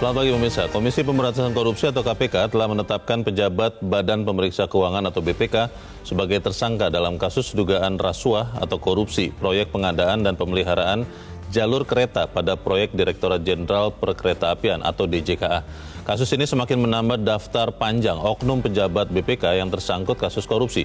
Selamat pagi pemirsa. Komisi Pemberantasan Korupsi atau KPK telah menetapkan pejabat Badan Pemeriksa Keuangan atau BPK sebagai tersangka dalam kasus dugaan rasuah atau korupsi proyek pengadaan dan pemeliharaan jalur kereta pada proyek Direktorat Jenderal Perkeretaapian atau DJKA. Kasus ini semakin menambah daftar panjang oknum pejabat BPK yang tersangkut kasus korupsi.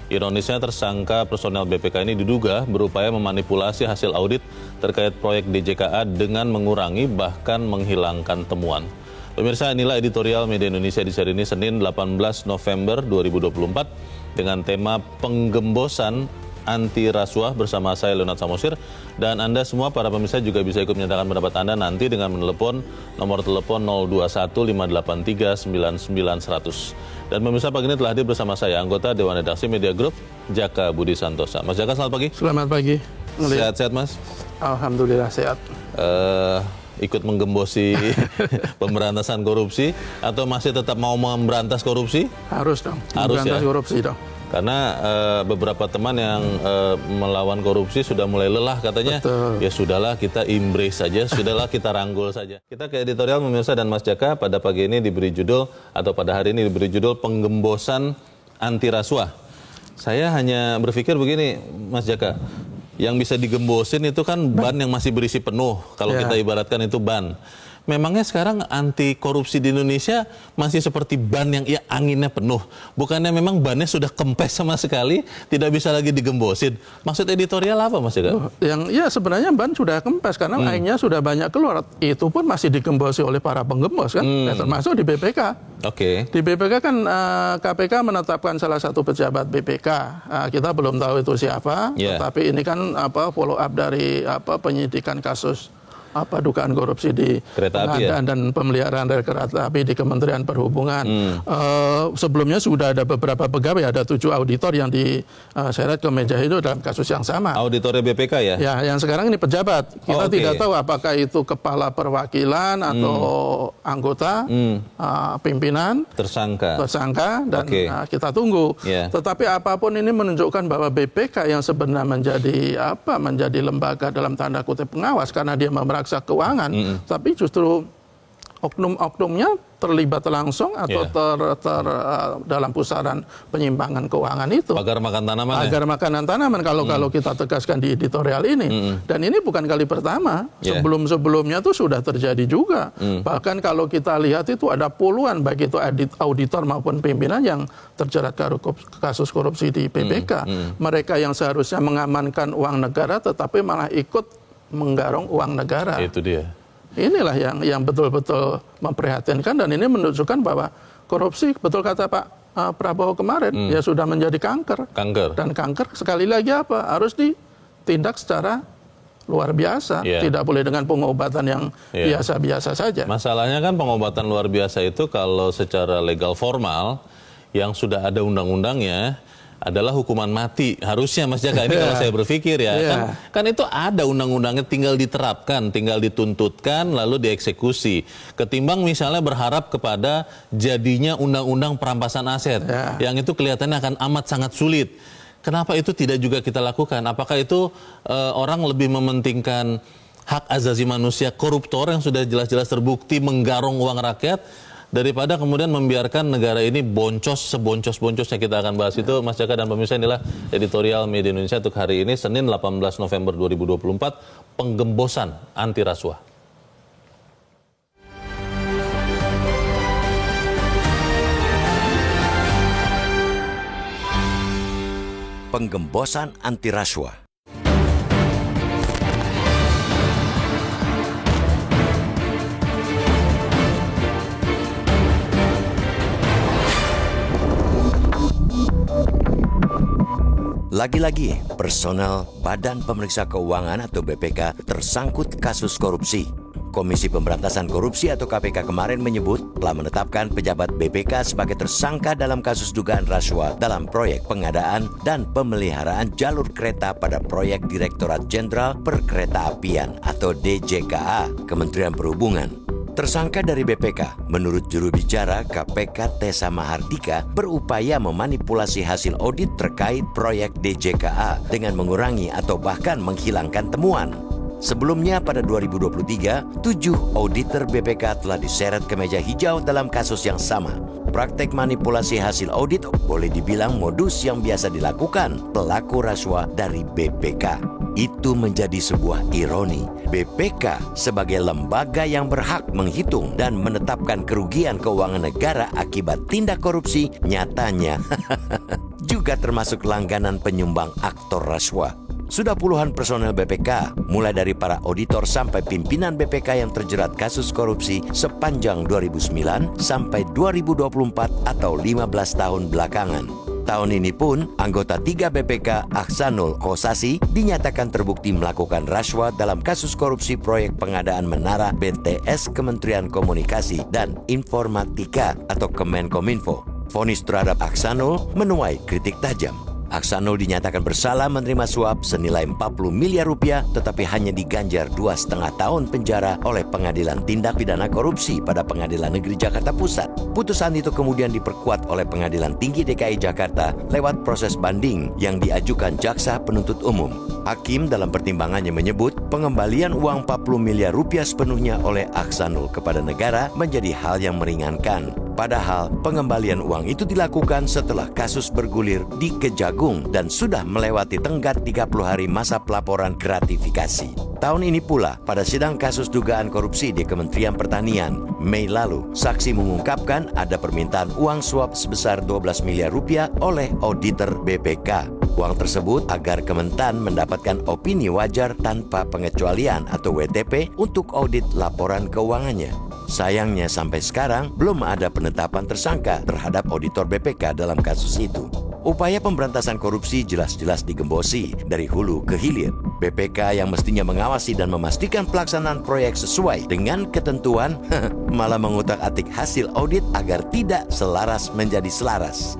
Ironisnya tersangka personel BPK ini diduga berupaya memanipulasi hasil audit terkait proyek DJKA dengan mengurangi bahkan menghilangkan temuan. Pemirsa, inilah editorial Media Indonesia di hari ini Senin 18 November 2024 dengan tema penggembosan anti rasuah bersama saya Leonard Samosir, dan Anda semua para pemirsa juga bisa ikut menyatakan pendapat Anda nanti dengan menelepon nomor telepon 021-583-99-100. Dan pemirsa, pagi ini telah hadir bersama saya anggota Dewan Redaksi Media Group Jaka Budi Santosa. Mas Jaka, selamat pagi. Selamat pagi. Sehat-sehat Mas? Alhamdulillah sehat. Ikut menggembosi pemberantasan korupsi atau masih tetap mau memberantas korupsi? Harus dong, memberantas korupsi dong. Karena beberapa teman yang melawan korupsi sudah mulai lelah katanya. Betul. Ya sudahlah, kita embrace saja, sudahlah kita ranggul saja. Kita ke editorial pemirsa, dan Mas Jaka pada pagi ini diberi judul atau pada hari ini diberi judul penggembosan anti rasuah. Saya hanya berpikir begini Mas Jaka, yang bisa digembosin itu kan ban yang masih berisi penuh, kalau kita ibaratkan itu ban. Memangnya sekarang anti korupsi di Indonesia masih seperti ban yang anginnya penuh? Bukannya memang bannya sudah kempes sama sekali, tidak bisa lagi digembosin? Maksud editorial apa Mas Jaka? Ya sebenarnya ban sudah kempes karena airnya sudah banyak keluar. Itu pun masih digembosi oleh para penggembos kan, termasuk di BPK. Oke. Di BPK kan KPK menetapkan salah satu pejabat BPK. Kita belum tahu itu siapa, tetapi ini kan follow up dari penyidikan kasus dugaan korupsi di pengadaan dan pemeliharaan rel kereta api di Kementerian Perhubungan. Sebelumnya sudah ada beberapa pegawai, ada 7 auditor yang diseret ke meja itu dalam kasus yang sama. Auditornya BPK ya? Ya, yang sekarang ini pejabat. Kita tidak tahu apakah itu kepala perwakilan atau anggota, pimpinan, tersangka dan kita tunggu. Tetapi apapun ini menunjukkan bahwa BPK yang sebenarnya menjadi lembaga dalam tanda kutip pengawas karena dia memeriksa keuangan, tapi justru oknum-oknumnya terlibat langsung atau dalam pusaran penyimpangan keuangan itu. Agar makan tanaman. Agar makanan tanaman kalau kita tegaskan di editorial ini. Dan ini bukan kali pertama. Sebelum-sebelumnya itu sudah terjadi juga. Bahkan kalau kita lihat itu ada puluhan baik itu auditor maupun pimpinan yang terjerat kasus korupsi di BPK. Mereka yang seharusnya mengamankan uang negara tetapi malah ikut menggarong uang negara. Itu dia. Inilah yang betul-betul memprihatinkan, dan ini menunjukkan bahwa korupsi, betul kata Pak Prabowo kemarin, ya sudah menjadi kanker. Dan kanker sekali lagi harus ditindak secara luar biasa. Tidak boleh dengan pengobatan yang biasa-biasa saja. Masalahnya kan pengobatan luar biasa itu kalau secara legal formal yang sudah ada undang-undangnya adalah hukuman mati harusnya Mas Jaka. Ini kalau saya berpikir kan itu ada undang-undangnya, tinggal diterapkan, tinggal dituntutkan lalu dieksekusi, ketimbang misalnya berharap kepada jadinya undang-undang perampasan aset yang itu kelihatannya akan amat sangat sulit. Kenapa itu tidak juga kita lakukan? Apakah itu orang lebih mementingkan hak asasi manusia koruptor yang sudah jelas-jelas terbukti menggarong uang rakyat daripada kemudian membiarkan negara ini boncos seboncos-boncosnya? Kita akan bahas itu Mas Jaka, dan pemirsa, inilah editorial Media Indonesia untuk hari ini Senin 18 November 2024, penggembosan anti rasuah. Penggembosan anti rasuah. Lagi-lagi, personel Badan Pemeriksa Keuangan atau BPK tersangkut kasus korupsi. Komisi Pemberantasan Korupsi atau KPK kemarin menyebut telah menetapkan pejabat BPK sebagai tersangka dalam kasus dugaan rasuah dalam proyek pengadaan dan pemeliharaan jalur kereta pada proyek Direktorat Jenderal Perkeretaapian atau DJKA, Kementerian Perhubungan. Tersangka dari BPK, menurut juru bicara KPK Tessa Mahardika, berupaya memanipulasi hasil audit terkait proyek DJKA dengan mengurangi atau bahkan menghilangkan temuan. Sebelumnya pada 2023, 7 auditor BPK telah diseret ke meja hijau dalam kasus yang sama. Praktek manipulasi hasil audit boleh dibilang modus yang biasa dilakukan pelaku rasuah dari BPK. Itu menjadi sebuah ironi. BPK sebagai lembaga yang berhak menghitung dan menetapkan kerugian keuangan negara akibat tindak korupsi nyatanya juga termasuk langganan penyumbang aktor rasuah. Sudah puluhan personel BPK, mulai dari para auditor sampai pimpinan BPK yang terjerat kasus korupsi sepanjang 2009 sampai 2024 atau 15 tahun belakangan. Tahun ini pun, anggota 3 BPK Aksanul Kossasi dinyatakan terbukti melakukan rasuah dalam kasus korupsi proyek pengadaan menara BTS Kementerian Komunikasi dan Informatika atau Kemenkominfo. Vonis terhadap Aksanul menuai kritik tajam. Aksanul dinyatakan bersalah menerima suap senilai 40 miliar rupiah tetapi hanya diganjar 2,5 tahun penjara oleh Pengadilan Tindak Pidana Korupsi pada Pengadilan Negeri Jakarta Pusat. Putusan itu kemudian diperkuat oleh Pengadilan Tinggi DKI Jakarta lewat proses banding yang diajukan Jaksa Penuntut Umum. Hakim dalam pertimbangannya menyebut pengembalian uang 40 miliar rupiah sepenuhnya oleh Aksanul kepada negara menjadi hal yang meringankan. Padahal pengembalian uang itu dilakukan setelah kasus bergulir di Kejagung dan sudah melewati tenggat 30 hari masa pelaporan gratifikasi. Tahun ini pula, pada sidang kasus dugaan korupsi di Kementerian Pertanian, Mei lalu, saksi mengungkapkan ada permintaan uang suap sebesar 12 miliar rupiah oleh auditor BPK. Uang tersebut agar Kementan mendapatkan opini wajar tanpa pengecualian atau WTP untuk audit laporan keuangannya. Sayangnya sampai sekarang belum ada penetapan tersangka terhadap auditor BPK dalam kasus itu. Upaya pemberantasan korupsi jelas-jelas digembosi dari hulu ke hilir. BPK yang mestinya mengawasi dan memastikan pelaksanaan proyek sesuai dengan ketentuan malah mengutak-atik hasil audit agar tidak selaras menjadi selaras.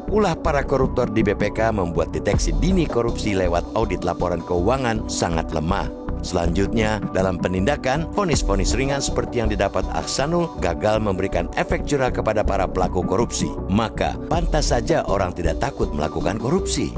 Ulah para koruptor di BPK membuat deteksi dini korupsi lewat audit laporan keuangan sangat lemah. Selanjutnya, dalam penindakan, vonis-vonis ringan seperti yang didapat Aksanul gagal memberikan efek jera kepada para pelaku korupsi. Maka, pantas saja orang tidak takut melakukan korupsi.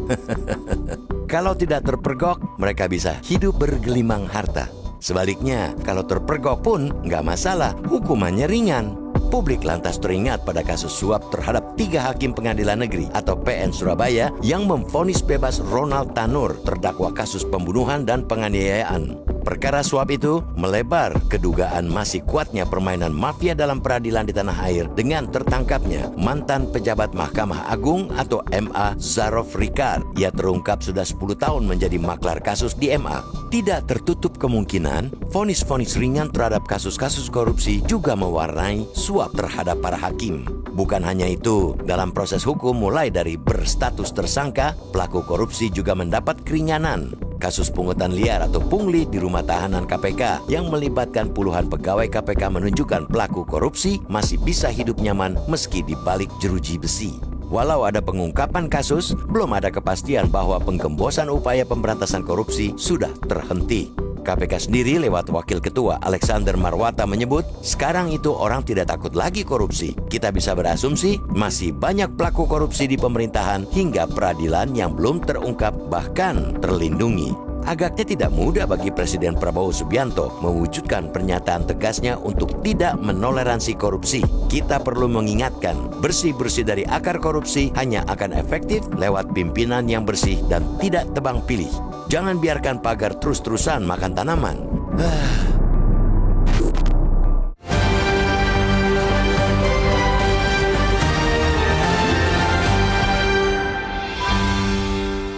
Kalau tidak terpergok, mereka bisa hidup bergelimang harta. Sebaliknya, kalau terpergok pun nggak masalah, hukumannya ringan. Publik lantas teringat pada kasus suap terhadap 3 hakim pengadilan negeri atau PN Surabaya yang memvonis bebas Ronald Tanur terdakwa kasus pembunuhan dan penganiayaan. Perkara suap itu melebar ke dugaan masih kuatnya permainan mafia dalam peradilan di tanah air dengan tertangkapnya mantan pejabat Mahkamah Agung atau MA Zarof Rikard. Ia terungkap sudah 10 tahun menjadi maklar kasus di MA. Tidak tertutup kemungkinan vonis-vonis ringan terhadap kasus-kasus korupsi juga mewarnai suap terhadap para hakim. Bukan hanya itu, dalam proses hukum mulai dari berstatus tersangka, pelaku korupsi juga mendapat keringanan. Kasus pungutan liar atau pungli di rumah tahanan KPK yang melibatkan puluhan pegawai KPK menunjukkan pelaku korupsi masih bisa hidup nyaman meski di balik jeruji besi. Walau ada pengungkapan kasus, belum ada kepastian bahwa penggembosan upaya pemberantasan korupsi sudah terhenti. KPK sendiri lewat Wakil Ketua Alexander Marwata menyebut, sekarang itu orang tidak takut lagi korupsi. Kita bisa berasumsi masih banyak pelaku korupsi di pemerintahan hingga peradilan yang belum terungkap bahkan terlindungi. Agaknya tidak mudah bagi Presiden Prabowo Subianto mewujudkan pernyataan tegasnya untuk tidak menoleransi korupsi. Kita perlu mengingatkan, bersih-bersih dari akar korupsi hanya akan efektif lewat pimpinan yang bersih dan tidak tebang pilih. Jangan biarkan pagar terus-terusan makan tanaman.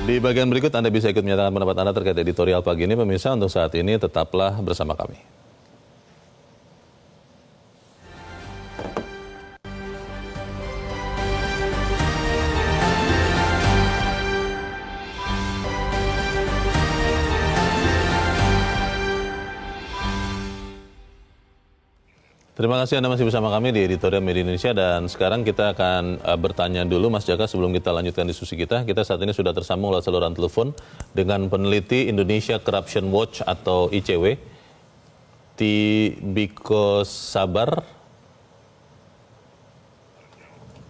Di bagian berikut Anda bisa ikut menyatakan pendapat Anda terkait editorial pagi ini. Pemirsa, untuk saat ini tetaplah bersama kami. Terima kasih Anda masih bersama kami di Editorial Media Indonesia, dan sekarang kita akan bertanya dulu Mas Jaka sebelum kita lanjutkan diskusi kita. Kita saat ini sudah tersambung lewat saluran telepon dengan peneliti Indonesia Corruption Watch atau ICW, Tibiko Sabar.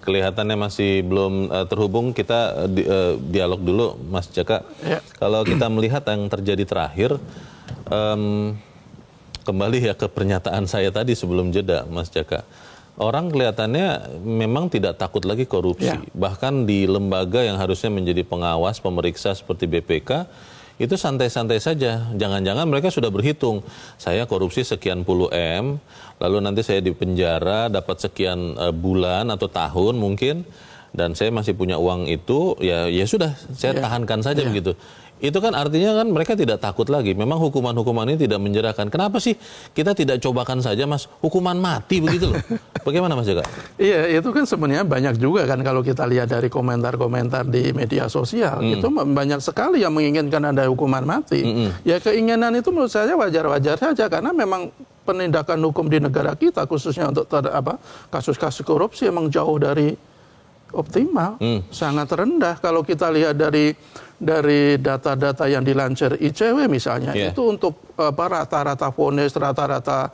Kelihatannya masih belum terhubung, kita dialog dulu Mas Jaka. Ya. Kalau kita melihat yang terjadi terakhir, Kembali ya ke pernyataan saya tadi sebelum jeda, Mas Jaka. Orang kelihatannya memang tidak takut lagi korupsi. Bahkan di lembaga yang harusnya menjadi pengawas, pemeriksa seperti BPK, itu santai-santai saja. Jangan-jangan mereka sudah berhitung, saya korupsi sekian puluh M, lalu nanti saya dipenjara dapat sekian bulan atau tahun mungkin, dan saya masih punya uang itu, ya sudah, saya tahankan saja begitu. Itu kan artinya kan mereka tidak takut lagi. Memang hukuman-hukuman ini tidak menjerahkan. Kenapa sih kita tidak cobakan saja, Mas, hukuman mati begitu loh? Bagaimana, Mas Jaka? Iya, itu kan sebenarnya banyak juga kan kalau kita lihat dari komentar-komentar di media sosial. Itu banyak sekali yang menginginkan ada hukuman mati. Ya keinginan itu menurut saya wajar-wajar saja karena memang penindakan hukum di negara kita khususnya untuk kasus-kasus korupsi emang jauh dari optimal, sangat rendah. Kalau kita lihat dari data-data yang dilansir ICW misalnya, itu untuk rata-rata vonis, rata-rata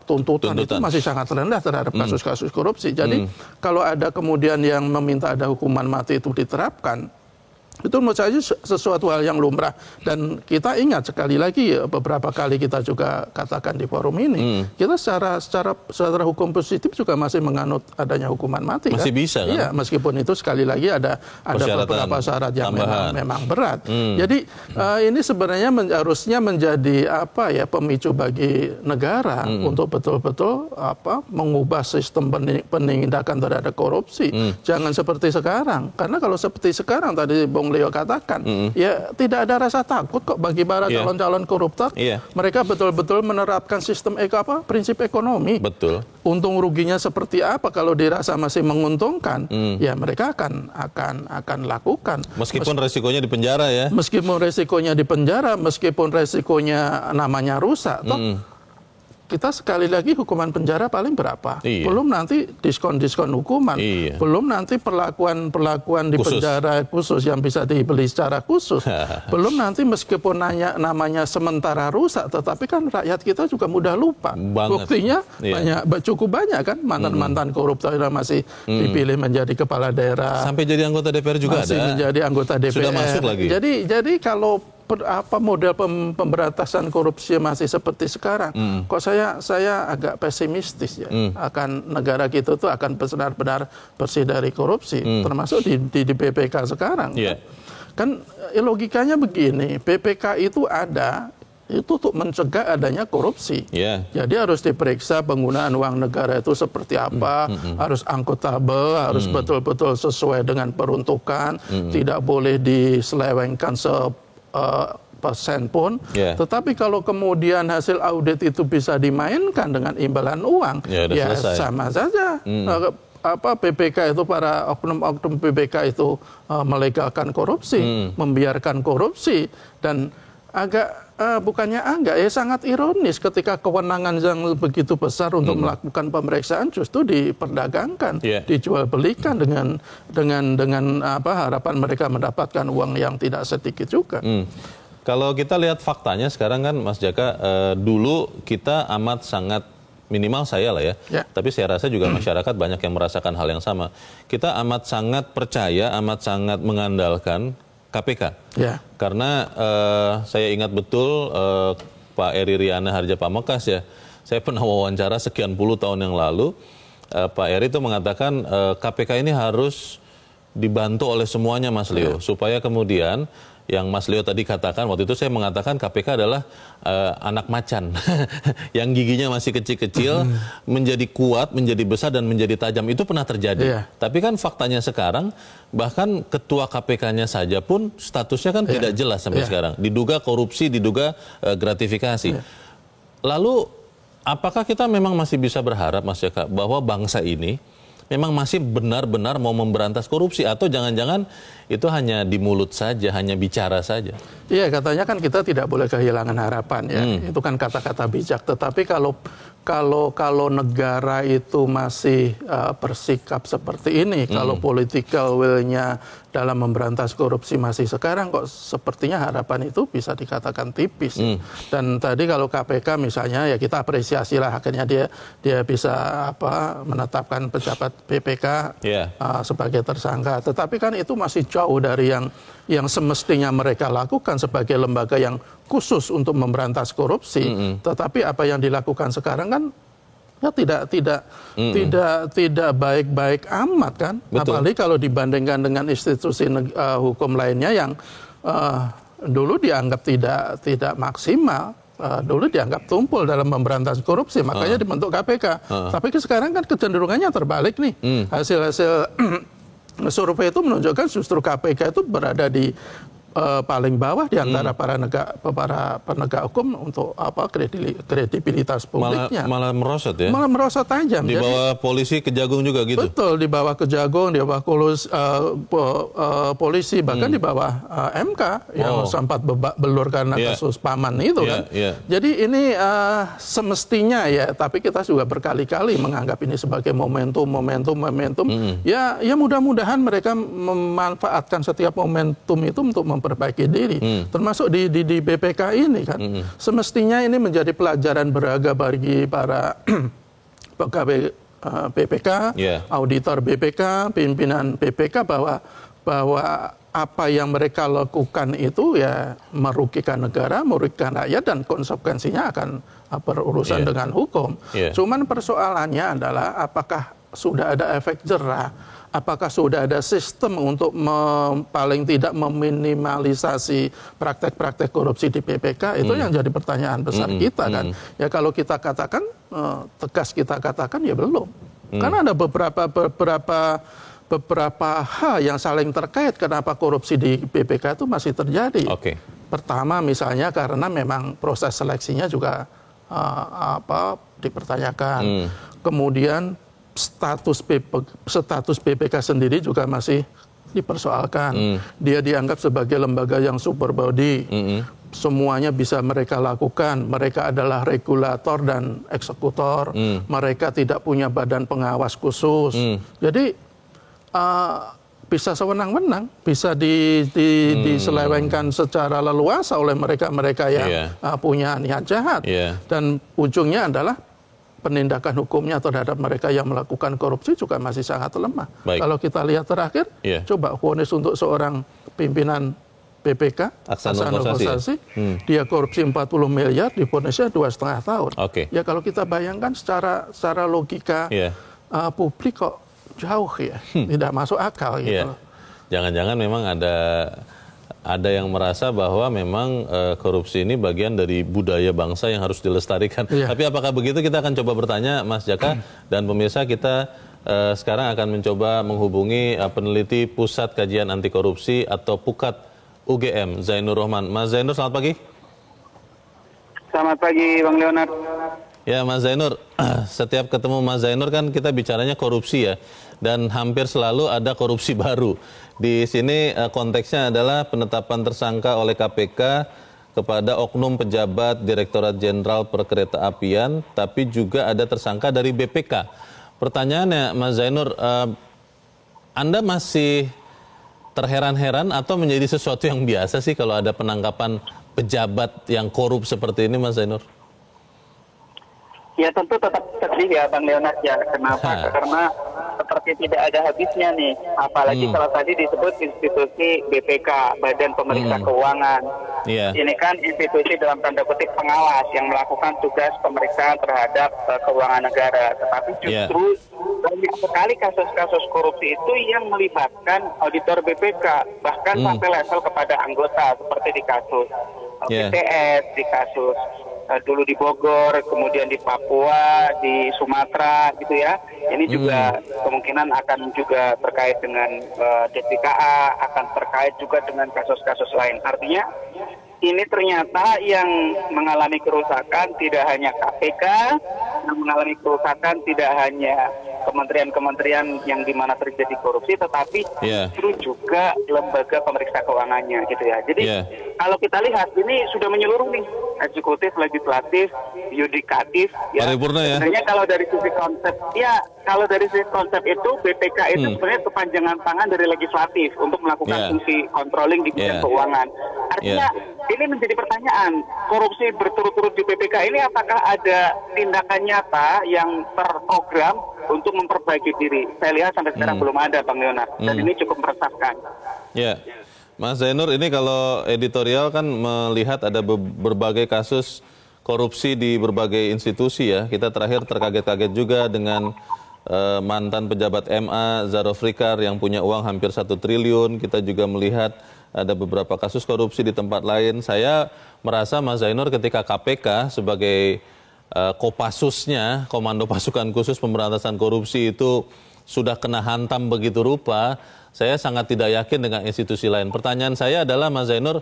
tuntutan itu masih sangat rendah terhadap kasus-kasus korupsi. Jadi kalau ada kemudian yang meminta ada hukuman mati itu diterapkan, itu menurut saya sesuatu hal yang lumrah. Dan kita ingat sekali lagi, beberapa kali kita juga katakan di forum ini, kita secara hukum positif juga masih menganut adanya hukuman mati. Masih bisa kan? Iya, meskipun itu sekali lagi ada beberapa syarat yang memang berat. Jadi ini sebenarnya harusnya menjadi pemicu bagi negara untuk betul-betul mengubah sistem penindakan terhadap korupsi. Jangan seperti sekarang. Karena kalau seperti sekarang tadi Bung Leo katakan, ya tidak ada rasa takut kok bagi para calon-calon koruptor. Mereka betul-betul menerapkan sistem prinsip ekonomi. Betul. Untung ruginya seperti apa kalau dirasa masih menguntungkan, ya mereka akan lakukan. Meskipun resikonya di penjara ya. Meskipun resikonya di penjara, meskipun resikonya namanya rusak, kita sekali lagi hukuman penjara paling berapa? Belum nanti diskon-diskon hukuman. Belum nanti perlakuan di penjara khusus yang bisa dibeli secara khusus. Belum nanti meskipun namanya sementara rusak, tetapi kan rakyat kita juga mudah lupa. Buktinya cukup banyak kan mantan-mantan koruptor yang masih dipilih menjadi kepala daerah. Sampai jadi anggota DPR juga masih menjadi anggota DPR. Sudah masuk lagi. Jadi kalau model pemberantasan korupsi masih seperti sekarang, kok saya agak pesimistis ya akan negara kita tuh akan benar-benar bersih dari korupsi, termasuk di BPK sekarang. Kan logikanya begini, BPK itu ada itu untuk mencegah adanya korupsi. Jadi harus diperiksa penggunaan uang negara itu seperti apa, harus akuntabel, harus betul-betul sesuai dengan peruntukan, tidak boleh diselewengkan persen pun, tetapi kalau kemudian hasil audit itu bisa dimainkan dengan imbalan uang, ya sama saja. BPK itu para oknum-oknum BPK itu melegalkan korupsi, membiarkan korupsi, dan sangat ironis ketika kewenangan yang begitu besar untuk melakukan pemeriksaan justru diperdagangkan, dijual belikan dengan harapan mereka mendapatkan uang yang tidak sedikit juga. Kalau kita lihat faktanya sekarang kan, Mas Jaka, dulu kita amat sangat, minimal saya lah ya, tapi saya rasa juga masyarakat banyak yang merasakan hal yang sama. Kita amat sangat percaya, amat sangat mengandalkan KPK. Karena saya ingat betul Pak Eri Riana Harja Pamekas ya, saya pernah wawancara sekian puluh tahun yang lalu, Pak Eri itu mengatakan KPK ini harus dibantu oleh semuanya, Mas Leo, supaya kemudian yang Mas Leo tadi katakan, waktu itu saya mengatakan KPK adalah anak macan yang giginya masih kecil-kecil, menjadi kuat, menjadi besar, dan menjadi tajam. Itu pernah terjadi. Tapi kan faktanya sekarang, bahkan ketua KPK-nya saja pun statusnya kan tidak jelas sampai sekarang. Diduga korupsi, diduga gratifikasi. Lalu, apakah kita memang masih bisa berharap, Mas Jaka, bahwa bangsa ini memang masih benar-benar mau memberantas korupsi, atau jangan-jangan itu hanya di mulut saja, hanya bicara saja? Iya, katanya kan kita tidak boleh kehilangan harapan ya. Itu kan kata-kata bijak. Tetapi kalau negara itu masih bersikap seperti ini, kalau political will-nya dalam memberantas korupsi masih sekarang, kok sepertinya harapan itu bisa dikatakan tipis. Dan tadi kalau KPK misalnya, ya kita apresiasi lah akhirnya dia bisa menetapkan pejabat BPK sebagai tersangka. Tetapi kan itu masih jauh dari yang semestinya mereka lakukan sebagai lembaga yang khusus untuk memberantas korupsi. Tetapi apa yang dilakukan sekarang kan ya tidak baik-baik amat kan. Betul. Apalagi kalau dibandingkan dengan institusi hukum lainnya yang dulu dianggap tidak maksimal. Dulu dianggap tumpul dalam memberantas korupsi, makanya dibentuk KPK. Tapi sekarang kan kecenderungannya terbalik nih. Hasil-hasil survei itu menunjukkan justru KPK itu berada di paling bawah di antara para penegak hukum untuk kredibilitas publiknya. Malah merosot ya? Malah merosot tajam. Di bawah polisi, Kejagung juga gitu? Betul, di bawah Kejagung, di bawah polisi, bahkan di bawah MK yang sempat belur karena kasus Paman itu kan. Jadi ini semestinya ya, tapi kita juga berkali-kali menganggap ini sebagai momentum. Ya mudah-mudahan mereka memanfaatkan setiap momentum itu untuk memperbaiki diri, termasuk di BPK ini kan. Semestinya ini menjadi pelajaran berharga bagi para pegawai BPK, auditor BPK, pimpinan BPK bahwa apa yang mereka lakukan itu ya merugikan negara, merugikan rakyat, dan konsekuensinya akan berurusan dengan hukum. Cuman persoalannya adalah apakah sudah ada efek jerah? Apakah sudah ada sistem untuk paling tidak meminimalisasi praktek-praktek korupsi di BPK? Itu yang jadi pertanyaan besar kita kan. Ya kalau kita katakan, tegas kita katakan ya belum. Karena ada beberapa hal yang saling terkait kenapa korupsi di BPK itu masih terjadi. Pertama misalnya karena memang proses seleksinya juga dipertanyakan. Kemudian status BPK sendiri juga masih dipersoalkan. Dia dianggap sebagai lembaga yang super body. Semuanya bisa mereka lakukan. Mereka adalah regulator dan eksekutor. Mereka tidak punya badan pengawas khusus. Jadi bisa sewenang-wenang, bisa diselewengkan secara leluasa oleh mereka-mereka yang punya niat jahat. Dan ujungnya adalah penindakan hukumnya terhadap mereka yang melakukan korupsi juga masih sangat lemah. Kalau kita lihat terakhir, coba vonis untuk seorang pimpinan BPK, Aksanul Kossasi, dia korupsi 40 miliar, divonisnya 2,5 tahun. Ya kalau kita bayangkan secara logika publik kok jauh ya, tidak masuk akal gitu. Jangan-jangan memang ada yang merasa bahwa memang korupsi ini bagian dari budaya bangsa yang harus dilestarikan. Tapi apakah begitu? Kita akan coba bertanya Mas Jaka dan pemirsa. Kita sekarang akan mencoba menghubungi peneliti Pusat Kajian Anti Korupsi atau PUKAT UGM, Zainur Rohman. Mas Zainur, selamat pagi. Selamat pagi Bang Leonard. Ya Mas Zainur, setiap ketemu Mas Zainur kan kita bicaranya korupsi ya. Dan hampir selalu ada korupsi baru. Di sini konteksnya adalah penetapan tersangka oleh KPK kepada oknum pejabat Direktorat Jenderal Perkeretaapian, tapi juga ada tersangka dari BPK. Pertanyaannya Mas Zainur, Anda masih terheran-heran atau menjadi sesuatu yang biasa sih kalau ada penangkapan pejabat yang korup seperti ini Mas Zainur? Ya tentu tetap sedih ya Bang Leonard ya. Kenapa? Karena seperti tidak ada habisnya nih. Apalagi kalau tadi disebut institusi BPK, Badan Pemeriksa Keuangan. Ini kan institusi dalam tanda kutip pengawas yang melakukan tugas pemeriksaan terhadap keuangan negara. Tetapi justru banyak sekali kasus-kasus korupsi itu yang melibatkan auditor BPK. Bahkan sampai level kepada anggota seperti di kasus BTS, di kasus dulu di Bogor, kemudian di Papua, di Sumatera gitu ya. Ini juga kemungkinan akan juga terkait dengan DPKA, akan terkait juga dengan kasus-kasus lain. Artinya ini ternyata yang mengalami kerusakan tidak hanya KPK, yang mengalami kerusakan tidak hanya kementerian-kementerian yang di mana terjadi korupsi, tetapi justru juga lembaga pemeriksa keuangannya gitu ya. Jadi kalau kita lihat ini sudah menyeluruh nih, eksekutif, legislatif, yudikatif. Paripurna ya. Sebenarnya kalau dari sisi konsep, kalau dari sisi konsep itu BPK itu sebenarnya kepanjangan tangan dari legislatif untuk melakukan fungsi controlling di bidang keuangan. Artinya ini menjadi pertanyaan, korupsi berturut-turut di BPK ini apakah ada tindakan nyata yang terprogram untuk memperbaiki diri. Saya lihat sampai sekarang belum ada, Bang Leonard. Dan ini cukup meresahkan. Ya, Mas Zainur, ini kalau editorial kan melihat ada berbagai kasus korupsi di berbagai institusi ya. Kita terakhir terkaget-kaget juga dengan mantan pejabat MA, Zarofrikar yang punya uang hampir 1 triliun. Kita juga melihat ada beberapa kasus korupsi di tempat lain. Saya merasa Mas Zainur ketika KPK sebagai Kopassusnya, Komando Pasukan Khusus Pemberantasan Korupsi itu sudah kena hantam begitu rupa, saya sangat tidak yakin dengan institusi lain. Pertanyaan saya adalah Mas Zainur,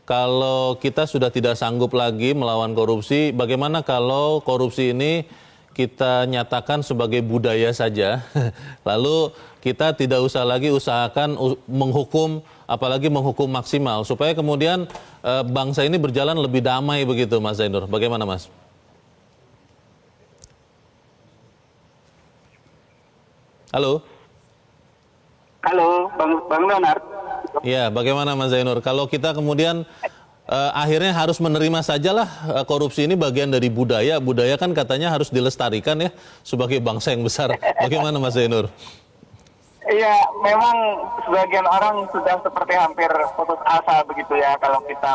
kalau kita sudah tidak sanggup lagi melawan korupsi, bagaimana kalau korupsi ini kita nyatakan sebagai budaya saja, lalu kita tidak usah lagi usahakan menghukum, apalagi menghukum maksimal, supaya kemudian bangsa ini berjalan lebih damai begitu, Mas Zainur. Bagaimana, Mas? Halo? Halo, Bang Leonard. Ya, bagaimana Mas Zainur? Kalau kita kemudian akhirnya harus menerima sajalah korupsi ini bagian dari budaya. Budaya kan katanya harus dilestarikan ya sebagai bangsa yang besar. Bagaimana Mas Zainur? Iya, memang sebagian orang sudah seperti hampir putus asa begitu ya kalau kita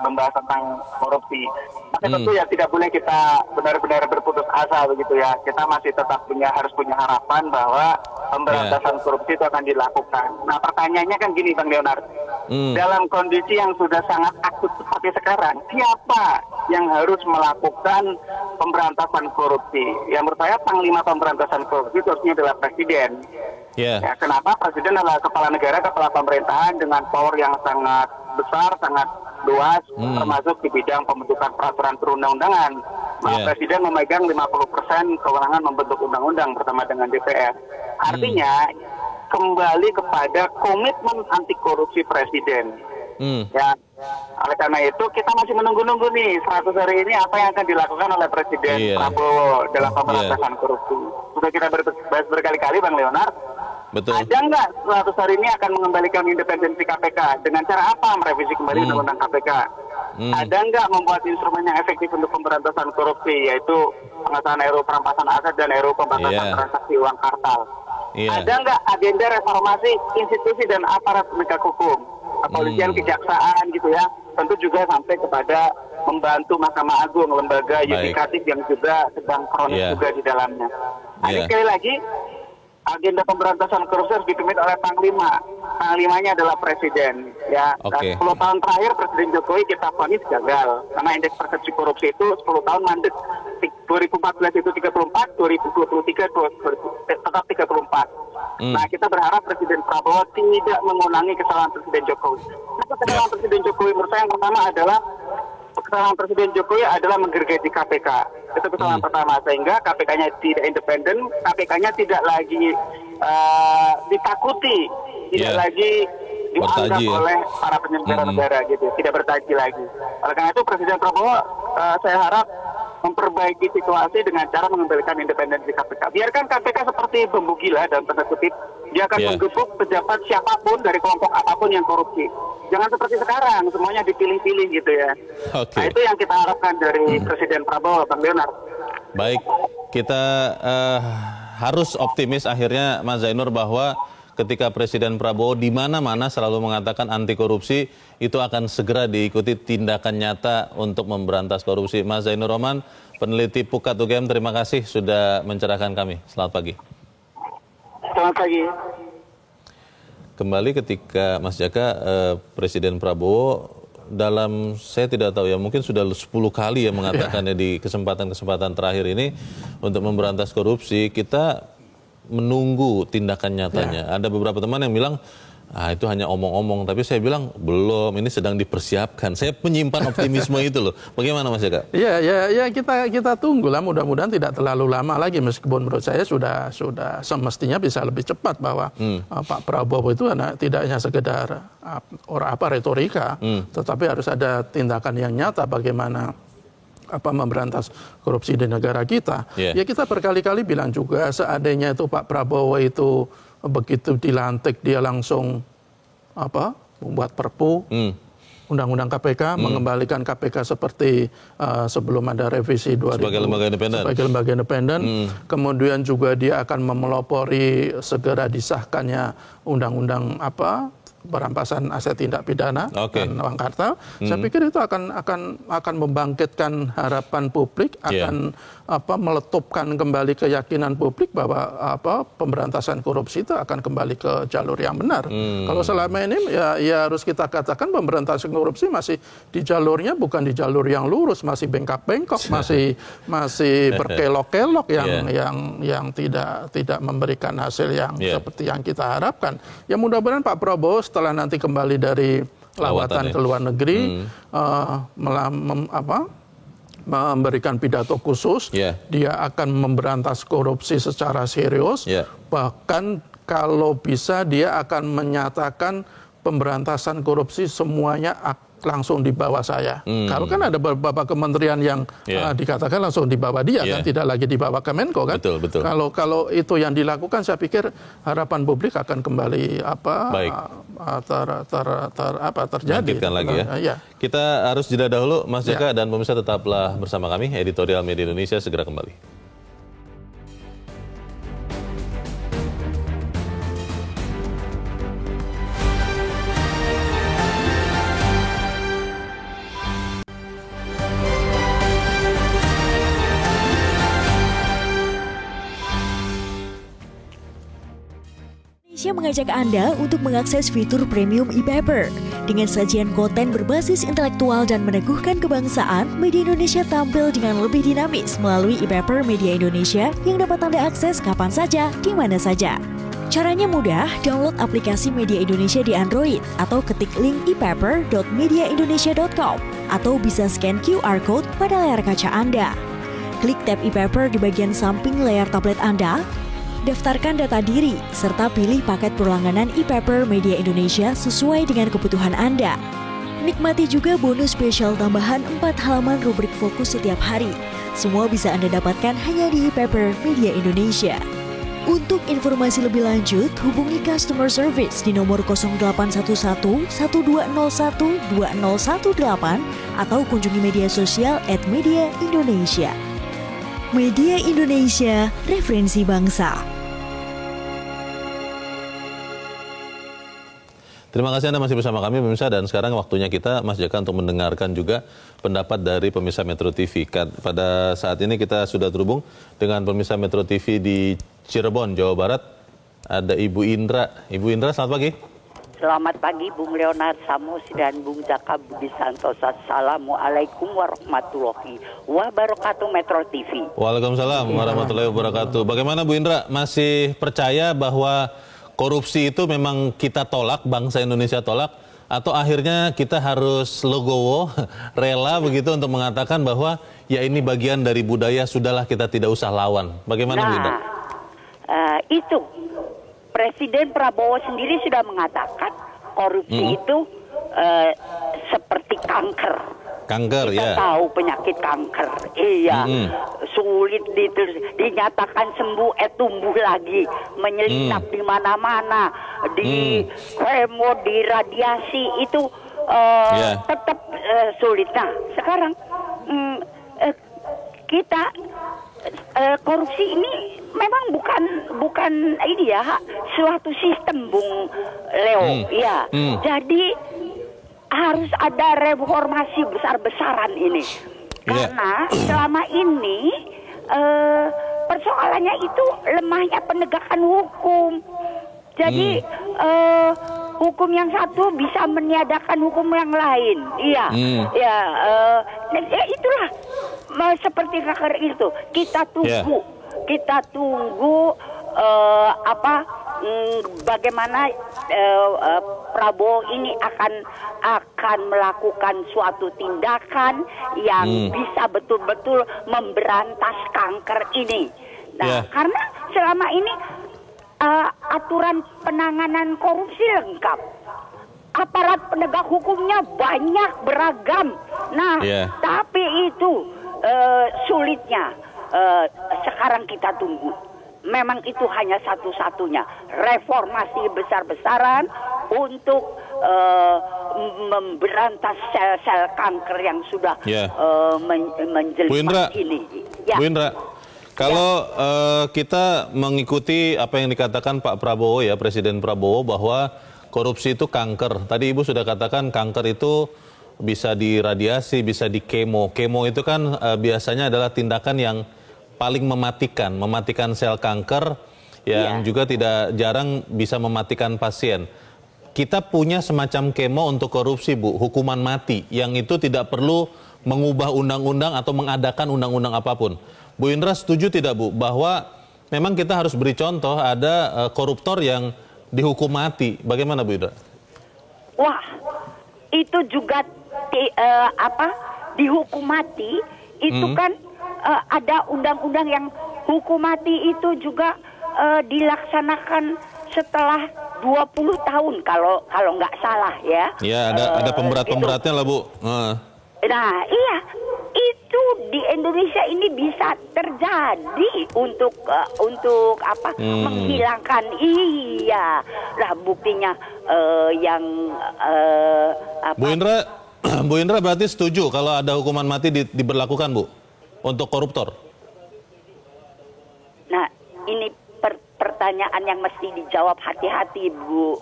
membahas tentang korupsi. Tapi tentu ya tidak boleh kita benar-benar berputus asa begitu ya. Kita masih tetap harus punya harapan bahwa pemberantasan korupsi itu akan dilakukan. Nah, pertanyaannya kan gini Bang Leonard. Dalam kondisi yang sudah sangat akut seperti sekarang, siapa yang harus melakukan pemberantasan korupsi? Ya menurut saya Panglima Pemberantasan Korupsi itu harusnya adalah Presiden. Yeah. Ya, kenapa Presiden adalah kepala negara, kepala pemerintahan dengan power yang sangat besar, sangat luas, termasuk di bidang pembentukan peraturan perundang-undangan. Presiden memegang 50% kewenangan membentuk undang-undang bersama dengan DPR. Artinya kembali kepada komitmen anti korupsi Presiden. Ya, oleh karena itu kita masih menunggu-nunggu nih 100 hari ini apa yang akan dilakukan oleh Presiden Prabowo dalam pemberantasan korupsi. Sudah kita bahas berkali-kali Bang Leonard. Betul. Ada nggak 100 hari ini akan mengembalikan independensi KPK? Dengan cara apa merevisi kembali undang-undang KPK? Ada nggak membuat instrumen yang efektif untuk pemberantasan korupsi, yaitu pengesahan RUU perampasan aset dan RUU pembatasan transaksi uang kartal? Ada nggak agenda reformasi institusi dan aparat penegak hukum, kepolisian, kejaksaan gitu ya? Tentu juga sampai kepada membantu Mahkamah Agung, lembaga yudikatif yang juga sedang kronis juga di dalamnya. Ini sekali lagi, agenda pemberantasan korupsi harus dipimpin oleh Panglima. Panglimanya adalah Presiden. Ya, 10 tahun terakhir Presiden Jokowi kita vonis gagal karena indeks persepsi korupsi itu 10 tahun mandek. 2014 itu 34, 2023 tetap 34. Nah, kita berharap Presiden Prabowo tidak mengulangi kesalahan Presiden Jokowi. Kesalahan Presiden Jokowi menurut saya yang pertama adalah kesalahan Presiden Jokowi adalah menggergaji KPK. Itu kesalahan pertama, sehingga KPK-nya tidak independen, KPK-nya tidak lagi ditakuti, tidak lagi dianggap oleh para penyelenggara negara gitu, tidak bertaji lagi. Oleh karena itu Presiden Prabowo saya harap memperbaiki situasi dengan cara mengembalikan independensi KPK. Biarkan KPK seperti bambu gila dalam tanda kutip, dia akan menggebuk pejabat siapapun dari kelompok apapun yang korupsi. Jangan seperti sekarang, semuanya dipilih-pilih gitu ya. Nah, itu yang kita harapkan dari Presiden Prabowo, Bang Leonard. Baik, kita harus optimis akhirnya Mas Zainur bahwa ketika Presiden Prabowo di mana-mana selalu mengatakan anti korupsi, itu akan segera diikuti tindakan nyata untuk memberantas korupsi. Mas Zainur Rohman, peneliti Pukat UGM, terima kasih sudah mencerahkan kami. Selamat pagi. Selamat pagi. Kembali ketika Mas Jaka, Presiden Prabowo dalam, saya tidak tahu ya, mungkin sudah 10 kali ya mengatakannya di kesempatan-kesempatan terakhir ini untuk memberantas korupsi, kita menunggu tindakan nyatanya. Ada beberapa teman yang bilang, itu hanya omong-omong, tapi saya bilang belum, ini sedang dipersiapkan. Saya menyimpan optimisme itu loh. Bagaimana Mas Jaka? Ya kita tunggulah, mudah-mudahan tidak terlalu lama lagi, meskipun menurut saya sudah semestinya bisa lebih cepat bahwa Pak Prabowo itu tidak hanya sekedar retorika, tetapi harus ada tindakan yang nyata bagaimana memberantas korupsi di negara kita. Ya kita berkali-kali bilang juga, seandainya itu Pak Prabowo itu begitu dilantik dia langsung membuat perpu Undang-Undang KPK, mengembalikan KPK seperti sebelum ada revisi 2000 sebagai lembaga independen. Kemudian juga dia akan memelopori segera disahkannya undang-undang perampasan aset tindak pidana dan uang kartal. Saya pikir itu akan membangkitkan harapan publik, akan meletupkan kembali keyakinan publik bahwa pemberantasan korupsi itu akan kembali ke jalur yang benar. Kalau selama ini ya harus kita katakan pemberantasan korupsi masih di jalurnya bukan di jalur yang lurus, masih bengkak-bengkok, masih berkelok-kelok yang tidak memberikan hasil yang seperti yang kita harapkan. Ya mudah-mudahan Pak Prabowo setelah nanti kembali dari lawatan ke luar negeri, memberikan pidato khusus, dia akan memberantas korupsi secara serius, bahkan kalau bisa dia akan menyatakan pemberantasan korupsi semuanya langsung di bawah saya. Kalau kan ada beberapa kementerian yang dikatakan langsung di bawah dia, kan tidak lagi di bawah Kemenko, kan. Betul. Kalau itu yang dilakukan, saya pikir harapan publik akan kembali terjadi. Lagi ya. Kita harus jeda dahulu, Mas Jaka dan pemirsa, tetaplah bersama kami. Editorial Media Indonesia segera kembali. Indonesia mengajak Anda untuk mengakses fitur premium e-paper. Dengan sajian konten berbasis intelektual dan meneguhkan kebangsaan, Media Indonesia tampil dengan lebih dinamis melalui e-paper Media Indonesia yang dapat Anda akses kapan saja, di mana saja. Caranya mudah, download aplikasi Media Indonesia di Android atau ketik link e-paper.mediaindonesia.com atau bisa scan QR code pada layar kaca Anda. Klik tab e-paper di bagian samping layar tablet Anda, daftarkan data diri, serta pilih paket berlangganan e-paper Media Indonesia sesuai dengan kebutuhan Anda. Nikmati juga bonus spesial tambahan 4 halaman rubrik fokus setiap hari. Semua bisa Anda dapatkan hanya di e-paper Media Indonesia. Untuk informasi lebih lanjut, hubungi customer service di nomor 0811 1201 2018 atau kunjungi media sosial @mediaindonesia. Media Indonesia, referensi bangsa. Terima kasih Anda masih bersama kami pemirsa, dan sekarang waktunya kita, Mas Jaka, untuk mendengarkan juga pendapat dari pemirsa Metro TV. Pada saat ini kita sudah terhubung dengan pemirsa Metro TV di Cirebon, Jawa Barat. Ada Ibu Indra. Ibu Indra, selamat pagi. Selamat pagi Bung Leonard Samus dan Bung Jaka Budi Santosa. Assalamualaikum warahmatullahi wabarakatuh, Metro TV. Waalaikumsalam warahmatullahi wabarakatuh. Bagaimana Bu Indra, masih percaya bahwa korupsi itu memang kita tolak, bangsa Indonesia tolak, atau akhirnya kita harus legowo, rela begitu untuk mengatakan bahwa ya ini bagian dari budaya, sudahlah kita tidak usah lawan. Bagaimana Bu Indra? Itu Presiden Prabowo sendiri sudah mengatakan korupsi itu seperti kanker. Kanker, kita tahu penyakit kanker, sulit dinyatakan sembuh, tumbuh lagi, menyelinap di mana-mana, di kemo, di radiasi itu tetap sulit. Nah, sekarang kita korupsi ini memang bukan ini ya, suatu sistem, Bung Leo. Jadi harus ada reformasi besar-besaran ini. Karena selama ini persoalannya itu lemahnya penegakan hukum. Jadi hukum yang satu bisa meniadakan hukum yang lain. Itulah seperti kanker itu. Kita tunggu bagaimana Prabowo ini akan melakukan suatu tindakan yang bisa betul-betul memberantas kanker ini. Nah, karena selama ini aturan penanganan korupsi lengkap, aparat penegak hukumnya banyak, beragam. Nah, tapi itu sulitnya. Sekarang kita tunggu. Memang itu hanya satu-satunya reformasi besar-besaran untuk memberantas sel-sel kanker yang sudah menjelimet Bu Indra, ini. Bu Indra, kalau kita mengikuti apa yang dikatakan Pak Prabowo ya, Presiden Prabowo, bahwa korupsi itu kanker. Tadi Ibu sudah katakan kanker itu bisa diradiasi, bisa di kemo. Kemo itu kan biasanya adalah tindakan yang paling mematikan sel kanker yang juga tidak jarang bisa mematikan pasien. Kita punya semacam kemo untuk korupsi, Bu, hukuman mati, yang itu tidak perlu mengubah undang-undang atau mengadakan undang-undang apapun. Bu Indra setuju tidak, Bu, bahwa memang kita harus beri contoh ada koruptor yang dihukum mati. Bagaimana, Bu Indra? Wah, itu juga dihukum mati, itu kan ada undang-undang yang hukum mati itu juga dilaksanakan setelah 20 tahun kalau nggak salah ya. Ya, ada pemberat-pemberatnya lah, Bu. Nah, iya, itu di Indonesia ini bisa terjadi untuk menghilangkan, lah buktinya Bu Indra berarti setuju kalau ada hukuman mati diberlakukan, Bu, untuk koruptor? Nah, ini pertanyaan yang mesti dijawab hati-hati, Bu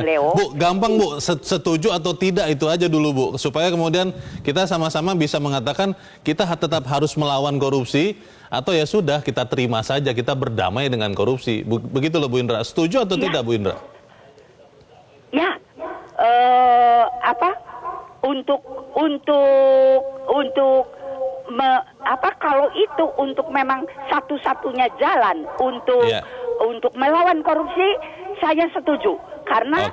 Leo. Bu, gampang, Bu, setuju atau tidak itu aja dulu, Bu, supaya kemudian kita sama-sama bisa mengatakan kita tetap harus melawan korupsi, atau ya sudah kita terima saja, kita berdamai dengan korupsi. Begitu loh, Bu Indra. Setuju atau tidak, Bu Indra? Ya, kalau itu untuk memang satu-satunya jalan untuk melawan korupsi, saya setuju. Karena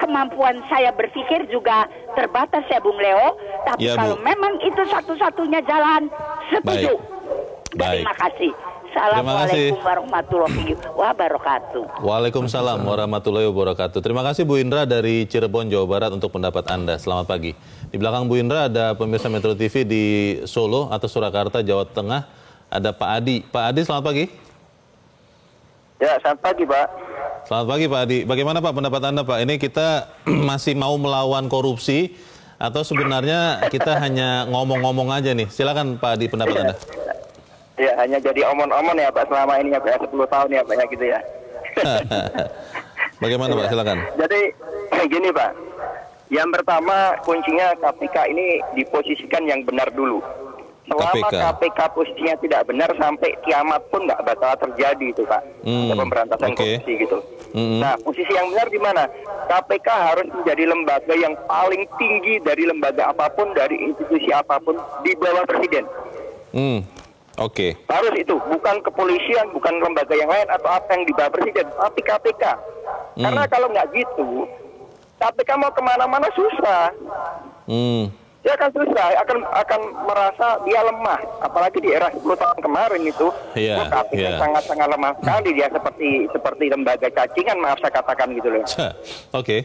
kemampuan saya berpikir juga terbatas ya, Bung Leo. Tapi kalau memang itu satu-satunya jalan, setuju. Terima kasih. Assalamualaikum warahmatullahi wabarakatuh. Waalaikumsalam warahmatullahi wabarakatuh. Terima kasih Bu Indra dari Cirebon, Jawa Barat untuk pendapat Anda. Selamat pagi. Di belakang Bu Indra ada pemirsa Metro TV di Solo atau Surakarta, Jawa Tengah. Ada Pak Adi. Pak Adi, selamat pagi. Ya, selamat pagi, Pak. Selamat pagi, Pak Adi. Bagaimana, Pak, pendapat Anda, Pak? Ini kita masih mau melawan korupsi atau sebenarnya kita hanya ngomong-ngomong aja nih? Silakan, Pak Adi, pendapat Anda. Ya, hanya jadi omong-omong ya, Pak, selama ini ya, Pak, 10 tahun ya, Pak, ya, gitu ya. Bagaimana, Pak? Silakan. Jadi, gini, Pak. Yang pertama, kuncinya KPK ini diposisikan yang benar dulu. Selama KPK posisinya tidak benar, sampai kiamat pun nggak bakal terjadi itu, Pak. Pemberantasan korupsi gitu. Nah, posisi yang benar di mana? KPK harus menjadi lembaga yang paling tinggi dari lembaga apapun, dari institusi apapun, di bawah presiden. Harus itu, bukan kepolisian, bukan lembaga yang lain atau apa yang di bawah presiden, tapi KPK. Karena kalau nggak gitu, KPK mau kemana-mana susah. Dia akan susah, akan merasa dia lemah. Apalagi di era 10 tahun kemarin itu, KPK sangat-sangat lemah sekali. Dia seperti lembaga cacingan, maaf saya katakan gitu loh. Nah,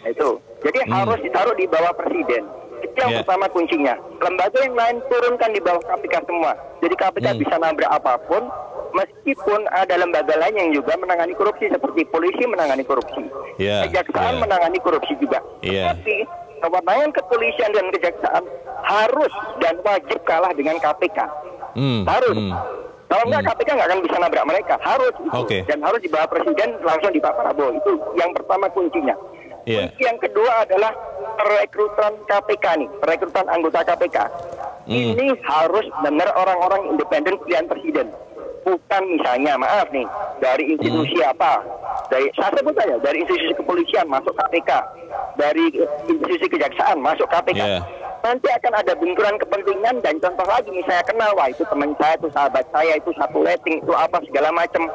itu. Jadi harus ditaruh di bawah presiden. Itu yang pertama kuncinya. Lembaga yang lain turunkan di bawah KPK semua. Jadi KPK bisa nabrak apapun, meskipun ada lembaga lain yang juga menangani korupsi, seperti polisi menangani korupsi, kejaksaan menangani korupsi juga. Tapi kewenangan kepolisian dan kejaksaan harus dan wajib kalah dengan KPK. Harus. Kalau enggak, KPK nggak akan bisa nabrak mereka. Harus itu. Dan harus di bawah presiden, langsung di Pak Prabowo. Itu yang pertama kuncinya. Kunci yang kedua adalah perekrutan KPK nih, perekrutan anggota KPK. Ini harus benar orang-orang independen pilihan presiden. Bukan misalnya, maaf nih, dari institusi apa? Saya sebut saja, dari institusi kepolisian masuk KPK, dari institusi kejaksaan masuk KPK. Nanti akan ada benturan kepentingan, dan contoh lagi misalnya kenal, wah itu teman saya, itu sahabat saya, itu satu rating, itu apa segala macam.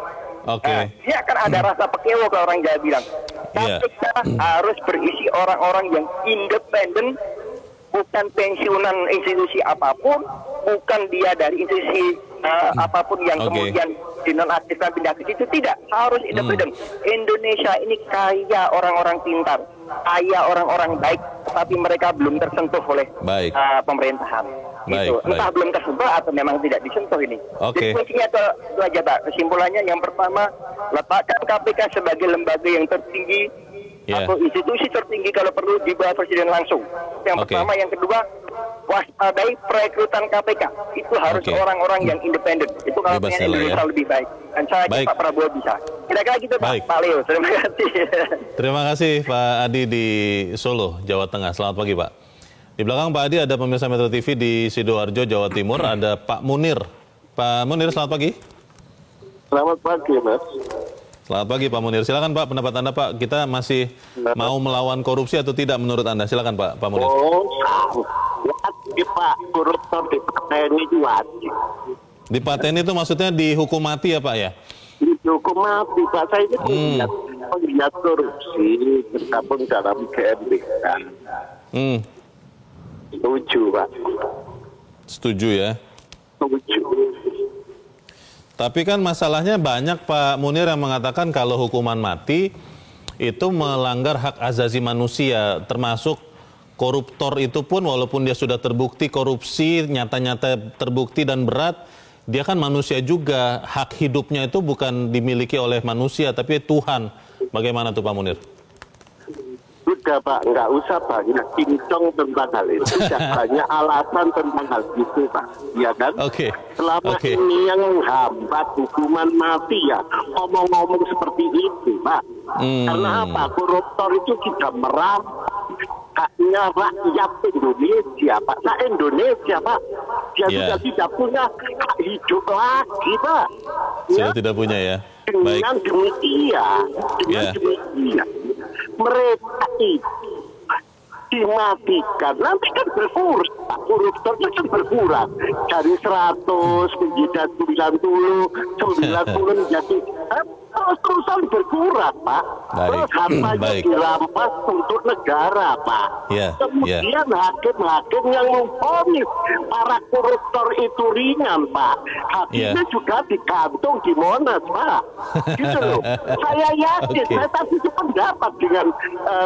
Nah, dia akan ada rasa pekewo kalau orang Jawa bilang. KPK harus berisi orang-orang yang independen, bukan pensiunan institusi apapun, bukan dia dari institusi apapun yang kemudian dinonaktifkan pindah ke situ, tidak, harus independen. Indonesia ini kaya orang-orang pintar, kaya orang-orang baik, tapi mereka belum tersentuh oleh pemerintahan. Entah belum tersentuh atau memang tidak disentuh ini. Jadi kuncinya itu aja, Pak. Kesimpulannya yang pertama, letakkan KPK sebagai lembaga yang tertinggi atau institusi tertinggi kalau perlu di bawah presiden langsung. Yang pertama, yang kedua, waspadai perekrutan KPK. Itu harus orang-orang yang independen. Itu kalau pengen Indonesia lebih baik. Dan saya yakin Pak Prabowo bisa. Kira-kira gitu Pak Leo. Terima kasih. Terima kasih Pak Adi di Solo, Jawa Tengah. Selamat pagi Pak. Di belakang Pak Adi ada pemirsa Metro TV di Sidoarjo, Jawa Timur. Ada Pak Munir. Pak Munir, selamat pagi. Selamat pagi Mas. Selamat pagi Pak Munir. Silakan Pak, pendapat Anda Pak. Kita masih mau melawan korupsi atau tidak menurut Anda? Silakan Pak Munir. Wajib Pak, koruptor dipateni itu wajib. Dipateni itu maksudnya dihukum mati ya Pak ya? Dihukum mati Pak. Saya ini pengiat korupsi bergabung dalam GMBK. Setuju Pak. Setuju ya? Setuju. Tapi kan masalahnya banyak Pak Munir yang mengatakan kalau hukuman mati itu melanggar hak asasi manusia, termasuk koruptor itu pun walaupun dia sudah terbukti korupsi, nyata-nyata terbukti dan berat, dia kan manusia juga. Hak hidupnya itu bukan dimiliki oleh manusia tapi Tuhan. Bagaimana tuh Pak Munir? Sudah Pak, nggak usah banyak cincong tentang hal itu. Sudah banyak alasan tentang hal itu Pak, ya kan? Selama ini yang menghambat hukuman mati ya ngomong-ngomong seperti itu Pak. Karena apa? Koruptor itu tidak merampas haknya rakyat Indonesia Pak. Nah Indonesia Pak, dia sudah tidak punya hak hidup lagi Pak. Sudah tidak punya ya. Dengan demikian, mereka itu dimatikan, nanti kan berkurang, koruptornya kan berkurang dari 100 menjadi 90 menjadi terus-terusan berkurang Pak. Terus hartanya dirampas untuk negara Pak. Kemudian hakim-hakim yang memvonis para koruptor itu ringan Pak, hakimnya juga digantung di Monas Pak. Gitu loh. Saya yakin, saya tadi itu pendapat dengan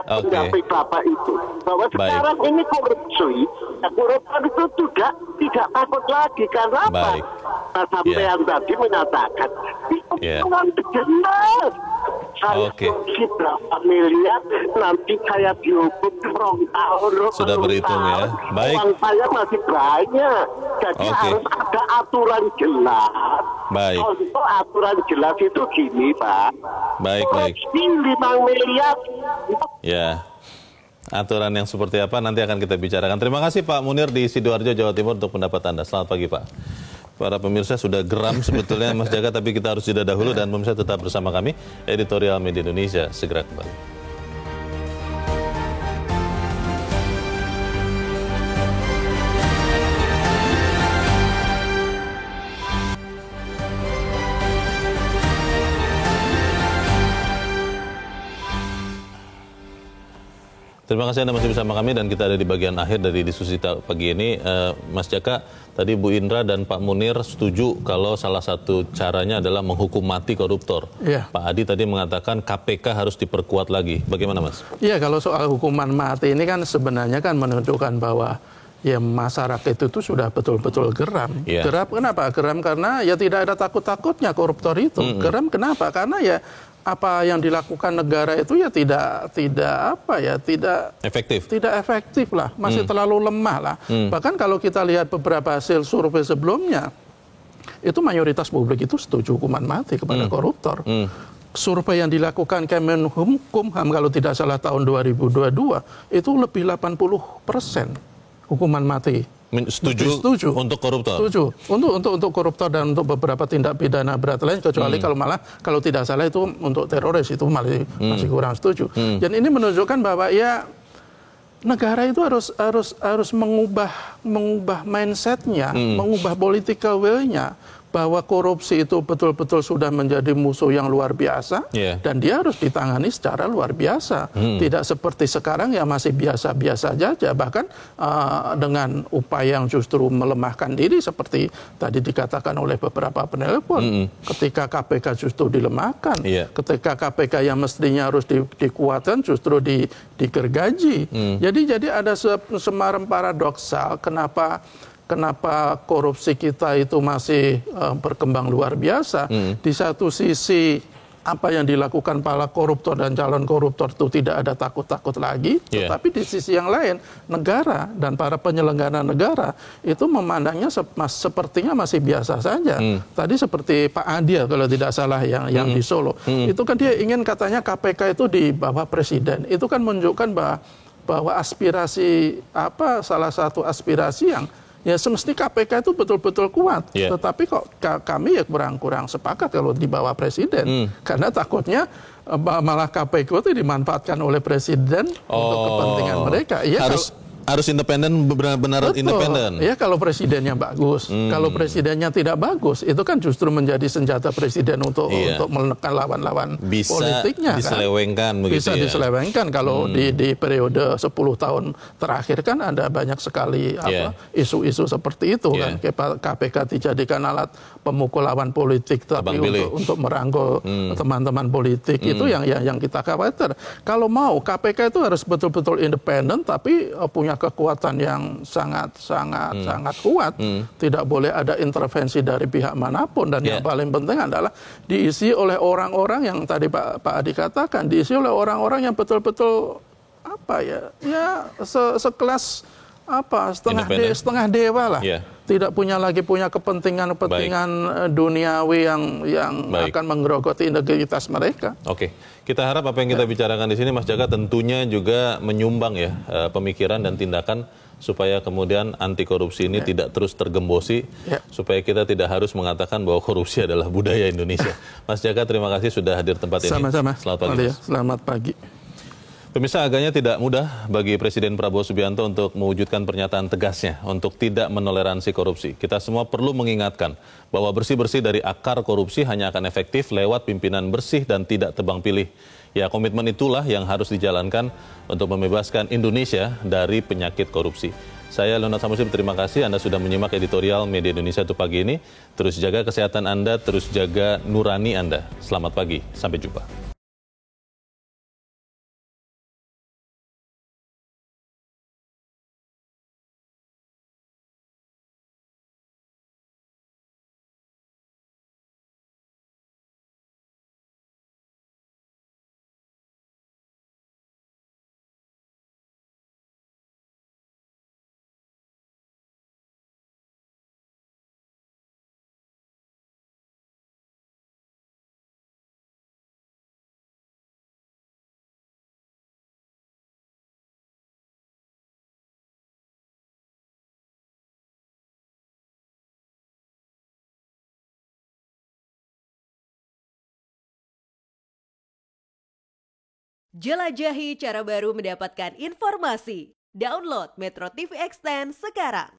pendapat Bapak itu, bahwa sekarang ini korupsi, koruptor itu juga tidak takut lagi. Karena apa? Nah, sampean tadi menyatakan hitungan jelas. Saya korupsi berapa miliar, nanti saya dihukum 2 tahun. Sudah berhitung ya. Baik. Uang saya masih banyak. Jadi harus ada aturan jelas. Baik. Contoh aturan jelas itu gini Pak. Baik. Korupsi 5 miliar. Ya. Aturan yang seperti apa nanti akan kita bicarakan. Terima kasih Pak Munir di Sidoarjo, Jawa Timur untuk pendapat Anda. Selamat pagi Pak. Para pemirsa sudah geram sebetulnya Mas Jaka, tapi kita harus jeda dahulu dan pemirsa tetap bersama kami. Editorial Media Indonesia segera kembali. Terima kasih Anda masih bersama kami dan kita ada di bagian akhir dari diskusi pagi ini. Mas Jaka, tadi Bu Indra dan Pak Munir setuju kalau salah satu caranya adalah menghukum mati koruptor. Pak Adi tadi mengatakan KPK harus diperkuat lagi. Bagaimana Mas? Iya, kalau soal hukuman mati ini kan sebenarnya kan menunjukkan bahwa ya masyarakat itu sudah betul-betul geram. Geram kenapa? Geram karena ya tidak ada takut-takutnya koruptor itu. Geram kenapa? Karena ya apa yang dilakukan negara itu ya tidak efektif lah, masih terlalu lemah lah. Bahkan kalau kita lihat beberapa hasil survei sebelumnya, itu mayoritas publik itu setuju hukuman mati kepada koruptor. Survei yang dilakukan Kemenkumham kalau tidak salah tahun 2022 itu lebih 80% hukuman mati. Setuju untuk koruptor? Setuju. Untuk koruptor dan untuk beberapa tindak pidana berat lain, kecuali kalau tidak salah itu untuk teroris, itu masih kurang setuju. Dan ini menunjukkan bahwa ya negara itu harus mengubah mindsetnya, mengubah political will-nya, bahwa korupsi itu betul-betul sudah menjadi musuh yang luar biasa, dan dia harus ditangani secara luar biasa. Tidak seperti sekarang ya masih biasa-biasa saja, bahkan dengan upaya yang justru melemahkan diri seperti tadi dikatakan oleh beberapa penelpon. Ketika KPK justru dilemahkan, ketika KPK yang mestinya harus dikuatkan justru digergaji. Jadi ada semaram paradoksal kenapa korupsi kita itu masih berkembang luar biasa. Di satu sisi apa yang dilakukan para koruptor dan calon koruptor itu tidak ada takut-takut lagi, tetapi di sisi yang lain negara dan para penyelenggara negara itu memandangnya sepertinya masih biasa saja. Tadi seperti Pak Adi kalau tidak salah yang di Solo, itu kan dia ingin katanya KPK itu di bawah presiden. Itu kan menunjukkan bahwa aspirasi salah satu aspirasi yang ya semestinya KPK itu betul-betul kuat, tetapi kok kami ya kurang sepakat kalau di bawah presiden, karena takutnya malah KPK itu dimanfaatkan oleh presiden untuk kepentingan mereka. Ya, harus independen, benar-benar independen. Ya kalau presidennya bagus, kalau presidennya tidak bagus, itu kan justru menjadi senjata presiden untuk menekan lawan-lawan politiknya. Diselewengkan, kan? Bisa diselewengkan kalau di periode 10 tahun terakhir kan ada banyak sekali isu-isu seperti itu kan. KPK dijadikan alat pemukul lawan politik, tapi untuk merangkul teman-teman politik itu yang kita khawatir. Kalau mau KPK itu harus betul-betul independen, tapi punya kekuatan yang sangat kuat. Tidak boleh ada intervensi dari pihak manapun, dan yang paling penting adalah diisi oleh orang-orang yang tadi Pak Adi katakan, diisi oleh orang-orang yang betul-betul sekelas setengah dewa lah. Tidak punya kepentingan duniawi yang akan menggerogoti integritas mereka. Oke, kita harap apa yang kita bicarakan di sini, Mas Jaka, tentunya juga menyumbang pemikiran dan tindakan supaya kemudian anti korupsi ini tidak terus tergembosi, supaya kita tidak harus mengatakan bahwa korupsi adalah budaya Indonesia. Mas Jaka, terima kasih sudah hadir tempat ini. Sama-sama. Selamat pagi. Selamat pagi. Pemirsa, agaknya tidak mudah bagi Presiden Prabowo Subianto untuk mewujudkan pernyataan tegasnya untuk tidak menoleransi korupsi. Kita semua perlu mengingatkan bahwa bersih-bersih dari akar korupsi hanya akan efektif lewat pimpinan bersih dan tidak tebang pilih. Ya, komitmen itulah yang harus dijalankan untuk membebaskan Indonesia dari penyakit korupsi. Saya Leonard Samusim, terima kasih Anda sudah menyimak editorial Media Indonesia untuk pagi ini. Terus jaga kesehatan Anda, terus jaga nurani Anda. Selamat pagi, sampai jumpa. Jelajahi cara baru mendapatkan informasi. Download Metro TV Extend sekarang.